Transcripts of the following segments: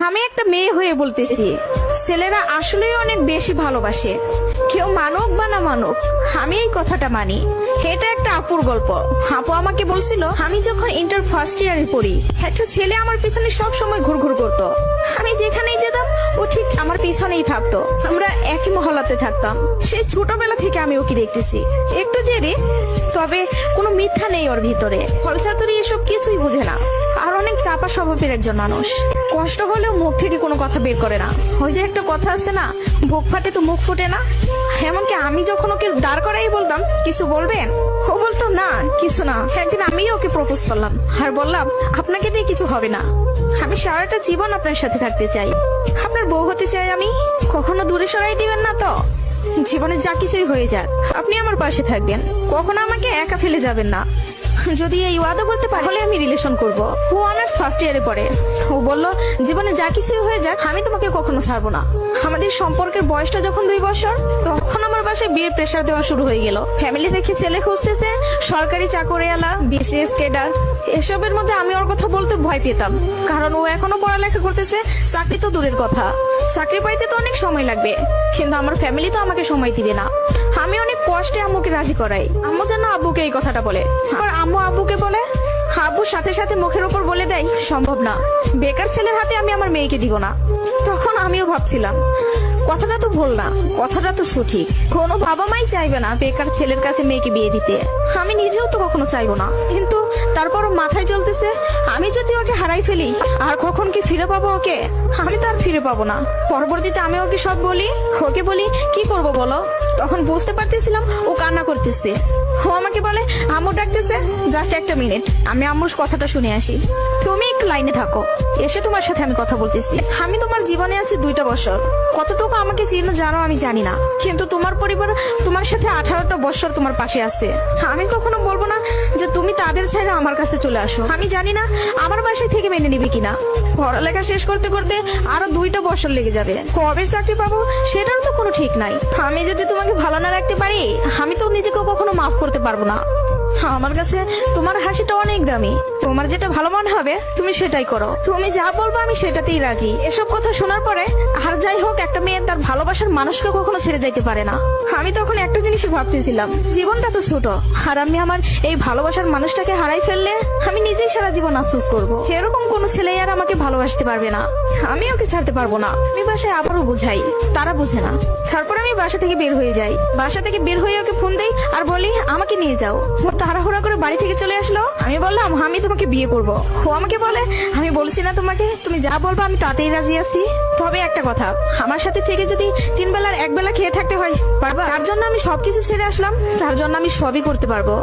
আমি একটা মেয়ে হয়ে বলতেছি, ছেলেরা আসলেই অনেক বেশি ভালোবাসে। কেউ মানুক বা না মানুক, আমি এই কথাটা মানি। এটা একটা আপুর গল্প। আপু আমাকে বলছিল, আমি যখন ইন্টার ফার্স্ট ইয়ারে পড়ি, একটা ছেলে আমার পিছনে সব সময় ঘুরঘুর করতো। আমি যেখানেই যেতাম ও ঠিক আমার পিছনেই থাকতো। আমরা একই মহল্লাতে থাকতাম। সেই ছোটবেলা থেকে আমি ওকে দেখতেছি। একটু জেদি, তবে কোনো মিথ্যা নেই ওর ভিতরে। ফলচাতুরি এসব কিছুই বুঝে না, আর অনেক চাপা স্বভাবের একজন মানুষ। কষ্ট হলেও মুখ থেকে কোনো কথা বের করে না। ওই যে একটা কথা আছে না, বুক ফাটে তো মুখ ফুটে না। এমনকি আমি যখন ওকে দাঁড় করাই বলতাম, কিছু বলবেন, ও বলতো না কিছু না। একদিন আমিও ওকে প্রপোজ করলাম আর বললাম, আপনাকে দিয়ে কিছু হবে না, আমি সারাটা জীবন আপনার সাথে থাকতে চাই, আপনার বউ হতে চাই আমি। কখনো দূরে সরাই দিবেন না তো? জীবনে যা কিছুই হয়ে যাক, আপনি আমার পাশে থাকবেন, কখনো আমাকে একা ফেলে যাবেন না। যদি এই ওয়াদা করতে পারে, তাহলে আমি রিলেশন করব। ও অনার্স ফার্স্ট ইয়ারে পড়ে। ও বলল, জীবনে যা কিছুই হয়ে যাক, আমি তোমাকে কখনো ছাড়বো না। আমাদের সম্পর্কের বয়সটা যখন 2 বছর, তখন আমার বাসায় বিয়ের প্রেসার দেওয়া শুরু হয়ে গেল। ফ্যামিলি থেকে ছেলে খুঁজতেছে, সরকারি চাকরিওয়ালা, বিসিএস ক্যাডার। এসবের মধ্যে আমি ওর কথা বলতে ভয় পেতাম, কারণ ও এখনো পড়ালেখা করতেছে। চাকরি তো দূরের কথা, চাকরি পাইতে তো অনেক সময় লাগবে, কিন্তু আমার ফ্যামিলি তো আমাকে সময় দিবে না। আমি অনেক কষ্টে আম্মুকে রাজি করাই। আম্মু যেন আব্বুকে এই কথাটা বলে, আর আম্মু আব্বুকে বলে। আব্বুর সাথে সাথে মুখের উপর বলে দেয়, সম্ভব না, বেকার ছেলের হাতে আমি আমার মেয়েকে দিব না। তখন আমিও ভাবছিলাম, কথাটা তো ভুল না, কথাটা তো সঠিক। কোনো বাবা মাই চাইবে না বেকার ছেলের কাছে মেয়েকে বিয়ে দিতে। আমি নিজেও তো কখনো চাইবো না, কিন্তু তারপরও মাথায় চলতেছে, আমি যদি ওকে হারাই ফেলি, আর কখন কি ফিরে পাবো ওকে? আমি তো আর ফিরে পাবো না। পরবর্তীতে আমি ওকে সব বলি, ওকে বলি কি করব বলো। তখন বুঝতে পারতেছিলাম ও কান্না করতেছে। ও আমাকে বলে, আম্মু ডাকতেছে, জাস্ট একটা মিনিট, আমি আম্মুর কথাটা শুনে আসি, তুমি একটু লাইনে থাকো, এসে তোমার সাথে আমি কথা বলতেছি। আমি তোমার জীবনে আছি 2টা বছর, কতটুকু আমাকে চিনো জানো আমি জানি না, কিন্তু তোমার পরিবার তোমার সাথে 18টা বছর তোমার পাশে আছে। আমি কখনো বলবো না যে তুমি তাদের ছেড়ে আমার কাছে চলে আসো। আমি জানি না আমার বাসায় থেকে মেনে নিবে কিনা। পড়ালেখা শেষ করতে করতে আরো 2টা বছর লেগে যাবে, কবে চাকরি পাবো সেটার তো কোনো ঠিক নাই। আমি যদি তোমাকে ভালো না রাখতে পারি, আমি তো নিজেকে কখনো মাফ করতে পারবো না। আমার কাছে তোমার হাসিটা অনেক দামি, তোমার যেটা ভালো মনে হবে তুমি সেটাই করো। তুমি যা বলবো আমি সেটাতেই রাজি। এসব কথা শোনার পরে, আর যাই হোক, একটা মেয়ে তার ভালোবাসার মানুষকে কখনো ছেড়ে যাইতে পারে না। আমি তখন একটা জিনিস ভাবতেছিলাম, জীবনটা তো ছোট, আর আমি আমার এই ভালোবাসার মানুষটাকে হারাই ফেললে আমি নিজেই সারা জীবন আফসোস করবো। এরকম কোনো ছেলে আর আমাকে ভালোবাসতে পারবে না, আমি ওকে ছাড়তে পারবো না। আমি বাসায় আবারও বুঝাই, তারা বুঝে না। তারপর আমি বাসা থেকে বের হয়ে যাই। বাসা থেকে বের হয়ে ওকে ফোন দেই আর বলি, আমাকে নিয়ে যাও। ও তাড়াহুড়া করে বাড়ি থেকে চলে আসলো। আমি বললাম, আমি তোমাকে বিয়ে করব। ও আমাকে বলে, আমি বলছি না তোমাকে, তুমি যা বলবো আমি তাতেই রাজি আছি। তবে একটা কথা, আমার সাথে থেকে যদি 3 বেলার 1 বেলা খেয়ে থাকতে হয়, পারবা? তার জন্য আমি সবকিছু ছেড়ে আসলাম, তার জন্য আমি সবই করতে পারবো।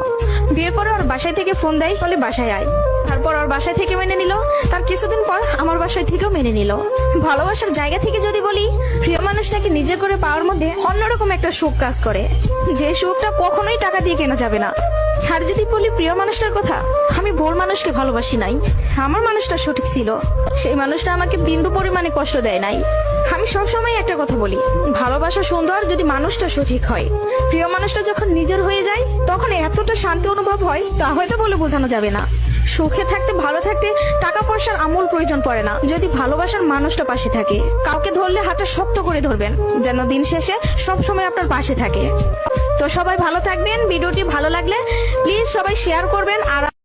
বিয়ের পরে ওর বাসায় থেকে ফোন দেয়, বলে বাসায় আয়। তারপর ওর বাসায় থেকে মেনে নিল। তার কিছুদিন পর আমার বাসায় থেকেও মেনে নিল। ভালোবাসার জায়গা থেকে যদি বলি, প্রিয় মানুষটাকে নিজে করে পাওয়ার মধ্যে অন্যরকম একটা সুখ কাজ করে, যে সুখটা কখনোই টাকা দিয়ে কেনা যাবে না। আর যদি বলি প্রিয় মানুষটার কথা, আমি ভুল মানুষকে ভালোবাসি নাই, আমার মানুষটা সঠিক ছিল। সেই মানুষটা আমাকে বিন্দু পরিমাণে কষ্ট দেয় নাই। আমি সবসময় একটা কথা বলি, ভালোবাসা সুন্দর যদি মানুষটা সঠিক হয়। প্রিয় মানুষটা যখন নিজের হয়ে যায়, তখন এতটা শান্তি অনুভব হয়, তা হয়তো বলে বোঝানো যাবে না। সুখে থাকতে, ভালো থাকতে টাকা পয়সার আমূল প্রয়োজন পড়ে না, যদি ভালোবাসার মানুষটা পাশে থাকে। কাউকে ধরলে হাতটা শক্ত করে ধরবেন, যেন দিন শেষে সব সময় আপনার পাশে থাকে। তো সবাই ভালো থাকবেন। ভিডিওটি ভালো লাগলে প্লিজ সবাই শেয়ার করবেন। আর